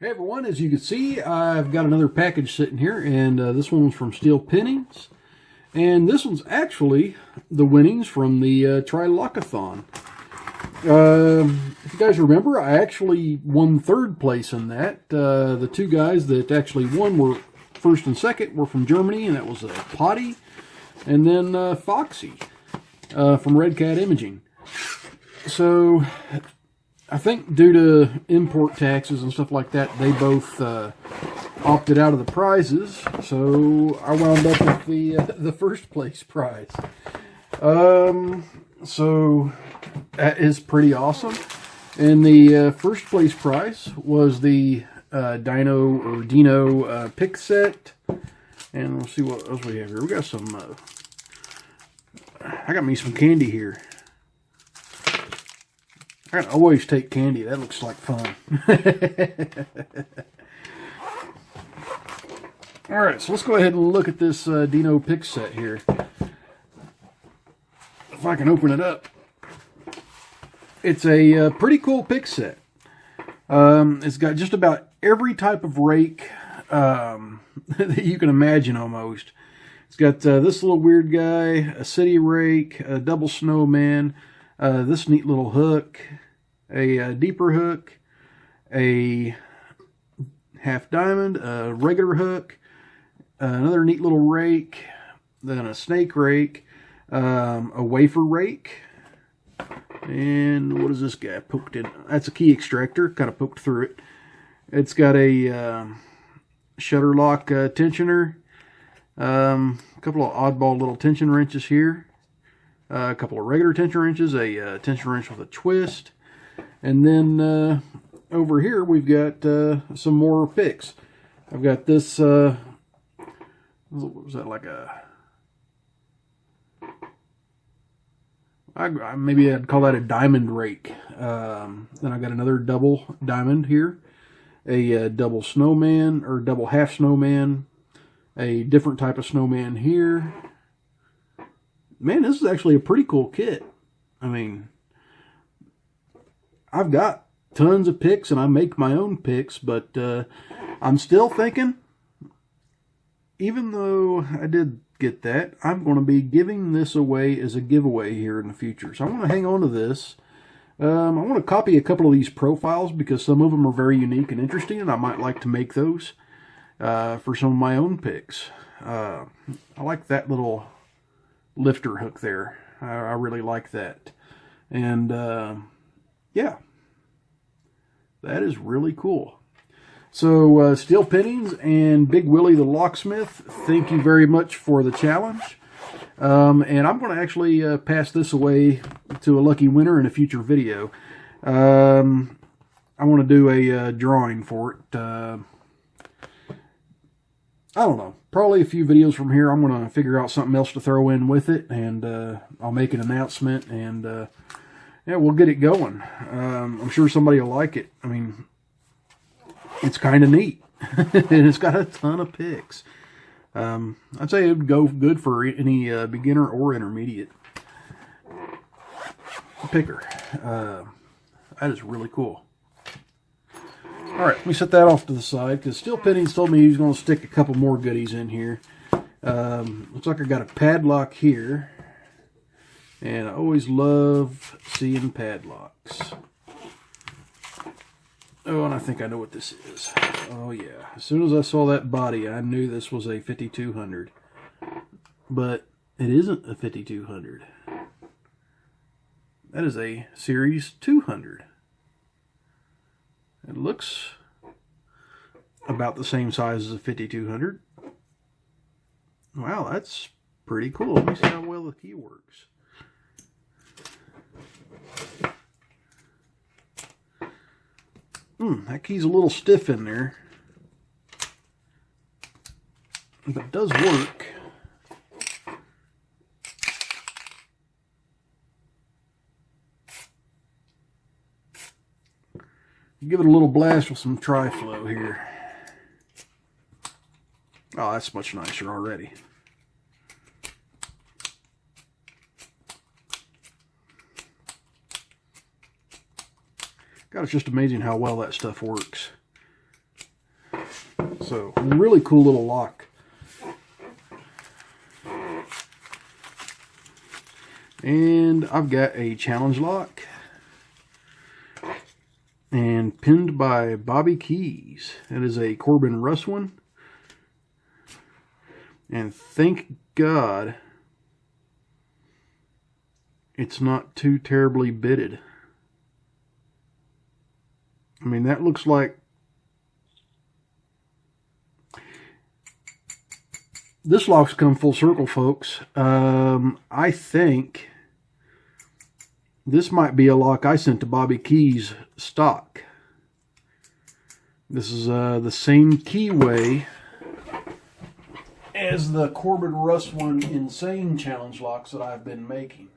Hey everyone, as you can see, I've got another package sitting here, and this one's from Steel Pinnings. And this one's actually the winnings from the Tri Lock A Thon. If you guys remember, I actually won third place in that. The two guys that actually won were first and second were from Germany, and that was Potty and then Foxy from Red Cat Imaging. So I think due to import taxes and stuff like that, they both opted out of the prizes. So I wound up with the first place prize. So that is pretty awesome. And the first place prize was the Dino pick set. And we'll see what else we have here. We got some. I got me some candy here. I can always take candy. That looks like fun. Alright, so let's go ahead and look at this Dino pick set here. If I can open it up. It's a pretty cool pick set. It's got just about every type of rake that you can imagine almost. It's got this little weird guy, a city rake, a double snowman, this neat little hook, a deeper hook, a half diamond, a regular hook, another neat little rake, then a snake rake, a wafer rake, and what is this guy poked in? That's a key extractor, kind of poked through it. It's got a shutter lock tensioner, a couple of oddball little tension wrenches here, a couple of regular tension wrenches, a tension wrench with a twist, and then over here we've got some more picks. I've got this, what was that, like a, maybe I'd call that a diamond rake. Then I've got another double diamond here, a double snowman, or double half snowman, a different type of snowman here. Man, this is actually a pretty cool kit. I mean, I've got tons of picks and I make my own picks, but I'm still thinking, even though I did get that, I'm going to be giving this away as a giveaway here in the future. So I'm going to hang on to this. I want to copy a couple of these profiles because some of them are very unique and interesting, and I might like to make those for some of my own picks. I like that little lifter hook there. I really like that. And yeah, that is really cool. So Steel Pinnings and Big Willie the Locksmith, thank you very much for the challenge. And I'm going to actually pass this away to a lucky winner in a future video. I want to do a drawing for it. I don't know. Probably a few videos from here. I'm going to figure out something else to throw in with it, and I'll make an announcement, and yeah, we'll get it going. I'm sure somebody will like it. I mean, it's kind of neat, and it's got a ton of picks. I'd say it would go good for any beginner or intermediate picker. That is really cool. Alright, let me set that off to the side, because Steel Pinnings told me he was going to stick a couple more goodies in here. Looks like I got a padlock here. And I always love seeing padlocks. Oh, and I think I know what this is. Oh yeah, as soon as I saw that body, I knew this was a 5200. But it isn't a 5200. That is a Series 200. It looks about the same size as a 5200. Wow, that's pretty cool. Let me see how well the key works. That key's a little stiff in there, but it does work. Give it a little blast with some Tri-Flow here. Oh, that's much nicer already. God, it's just amazing how well that stuff works. So, really cool little lock. And I've got a challenge lock. And pinned by Bobby Keys. It is a Corbin Russ one. And thank God it's not too terribly bitted. I mean, that looks like... This lock's come full circle, folks. I think this might be a lock I sent to Bobby Keys stock. This is the same keyway as the Corbin Russ One Insane Challenge locks that I've been making.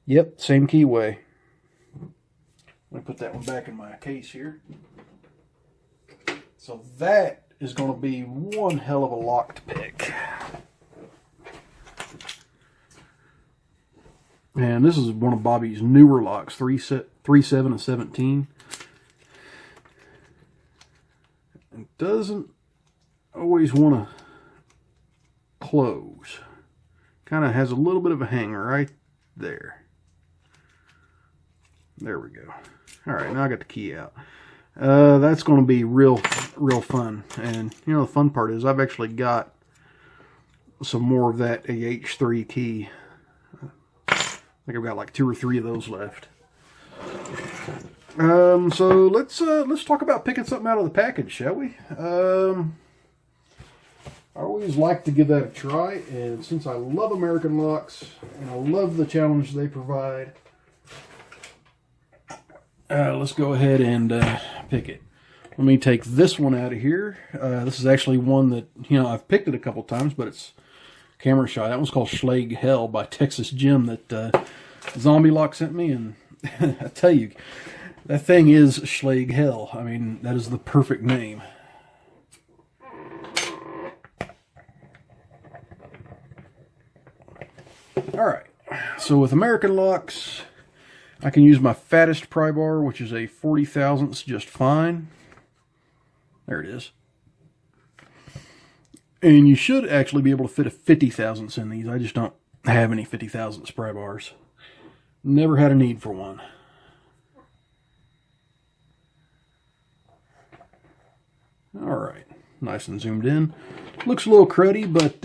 Yep, same keyway. Let me put that one back in my case here. So that is going to be one hell of a lock to pick. And this is one of Bobby's newer locks, 3, 7, and 17. It doesn't always want to close. Kind of has a little bit of a hanger right there. There we go. All right, now I got the key out. That's going to be real fun. And, you know, the fun part is I've actually got some more of that AH3 key. I think I've got like 2 or 3 of those left. So let's talk about picking something out of the package, shall we? I always like to give that a try, and since I love American locks and I love the challenge they provide, let's go ahead and pick it. Let me take this one out of here. This is actually one that, you know, I've picked it a couple times, but it's camera shy. That one's called Schlag Hell by Texas Jim that Zombie Lock sent me, and I tell you, that thing is Schlag Hell. I mean, that is the perfect name. Alright, so with American locks, I can use my fattest pry bar, which is a 40 thousandths just fine. There it is. And you should actually be able to fit a 50 thousandths in these. I just don't have any 50 thousandths pry bars. Never had a need for one. Alright, nice and zoomed in. Looks a little cruddy, but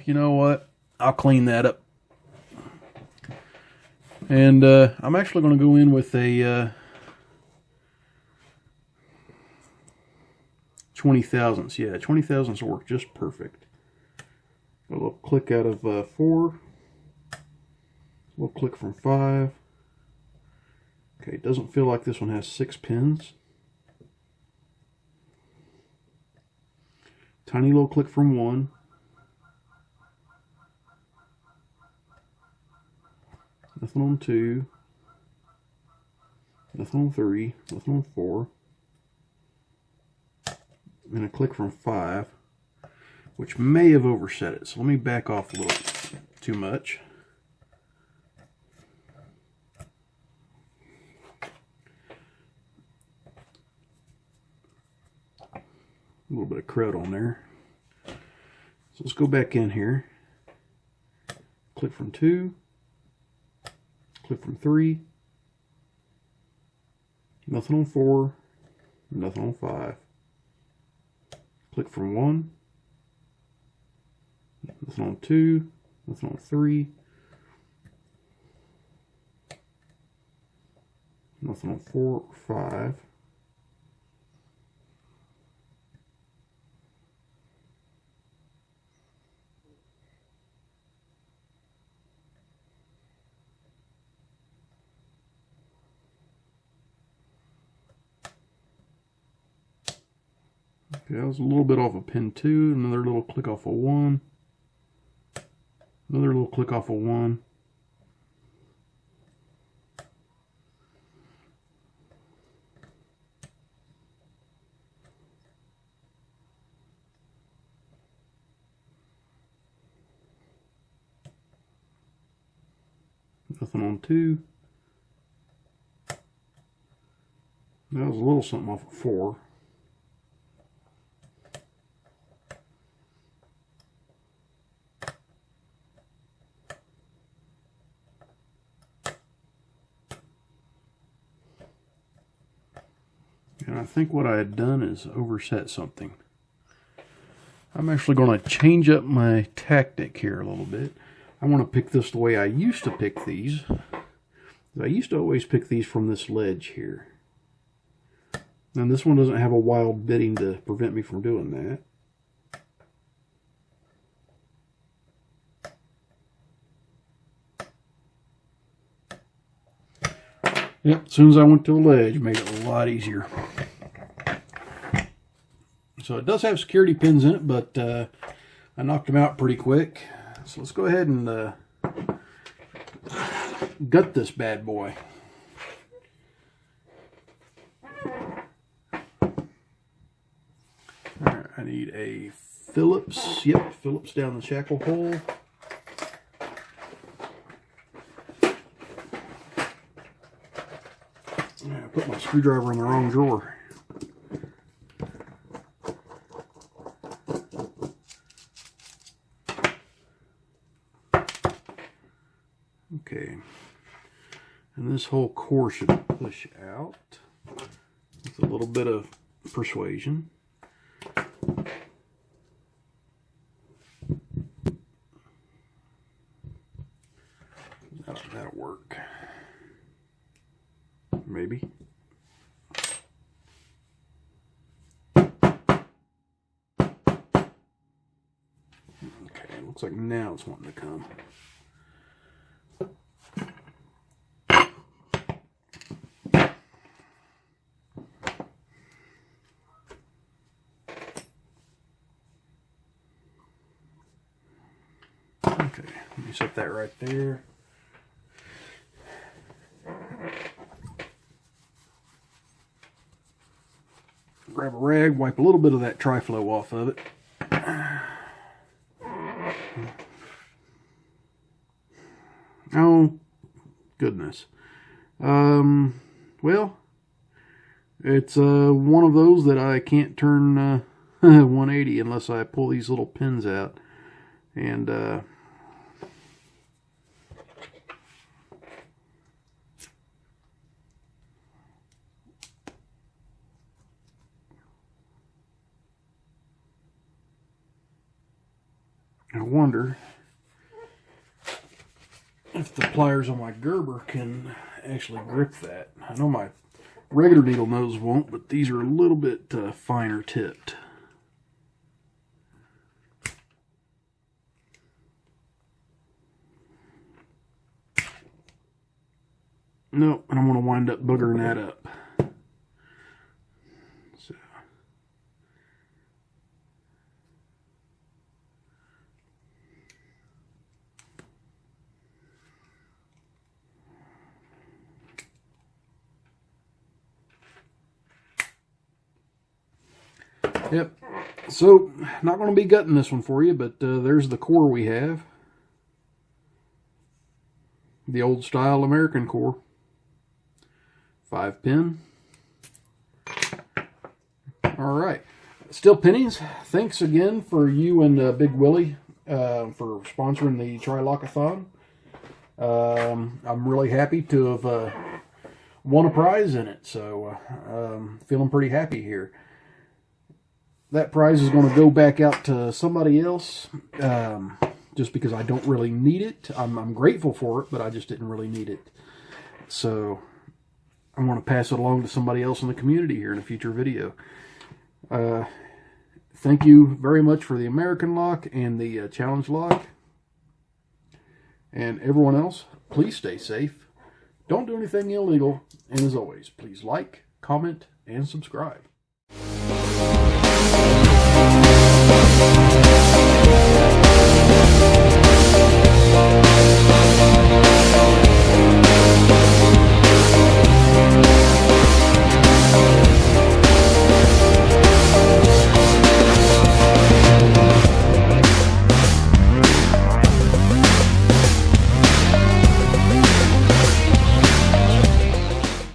you know what? I'll clean that up. And I'm actually going to go in with a 20 thousandths. Yeah, 20 thousandths will work just perfect. A little click out of 4. A little click from 5. Okay, it doesn't feel like this one has 6 pins. Tiny little click from 1. Nothing on 2. Nothing on 3. Nothing on 4. And a click from 5, which may have overset it. So let me back off a little too much. A little bit of crud on there. So let's go back in here. Click from 2. Click from 3. Nothing on 4. Nothing on 5. Click from 1. Nothing on 2. Nothing on 3. Nothing on 4 or 5. Okay, that was a little bit off of pin 2, another little click off of 1, another little click off of 1. Nothing on 2. That was a little something off of 4. And I think what I had done is overset something. I'm actually going to change up my tactic here a little bit. I want to pick this the way I used to pick these. I used to always pick these from this ledge here. And this one doesn't have a wild bitting to prevent me from doing that. Yep, as soon as I went to the ledge, it made it a lot easier. So it does have security pins in it, but I knocked them out pretty quick. So let's go ahead and gut this bad boy. Alright, I need a Phillips. Yep, Phillips down the shackle hole. I put my screwdriver in the wrong drawer. Okay, and this whole core should push out with a little bit of persuasion. That'll work. Maybe. Okay, looks like now it's wanting to come. Okay, let me set that right there. Grab a rag, wipe a little bit of that tri-flow off of it. Oh, goodness. Well, it's one of those that I can't turn 180 unless I pull these little pins out. And I wonder if the pliers on my Gerber can actually grip that. I know my regular needle nose won't, but these are a little bit finer tipped. Nope, and I'm going to wind up boogering that up. So. Yep, so not going to be gutting this one for you, but there's the core we have. The old style American core. 5-pin. Alright, Steel Pinnings, thanks again for you and Big Willie for sponsoring the Tri Lock A Thon. I'm really happy to have won a prize in it, so feeling pretty happy here. That prize is going to go back out to somebody else, just because I don't really need it. I'm grateful for it, but I just didn't really need it. So I'm going to pass it along to somebody else in the community here in a future video. Thank you very much for the American lock and the challenge lock. And everyone else, please stay safe. Don't do anything illegal. And as always, please like, comment, and subscribe.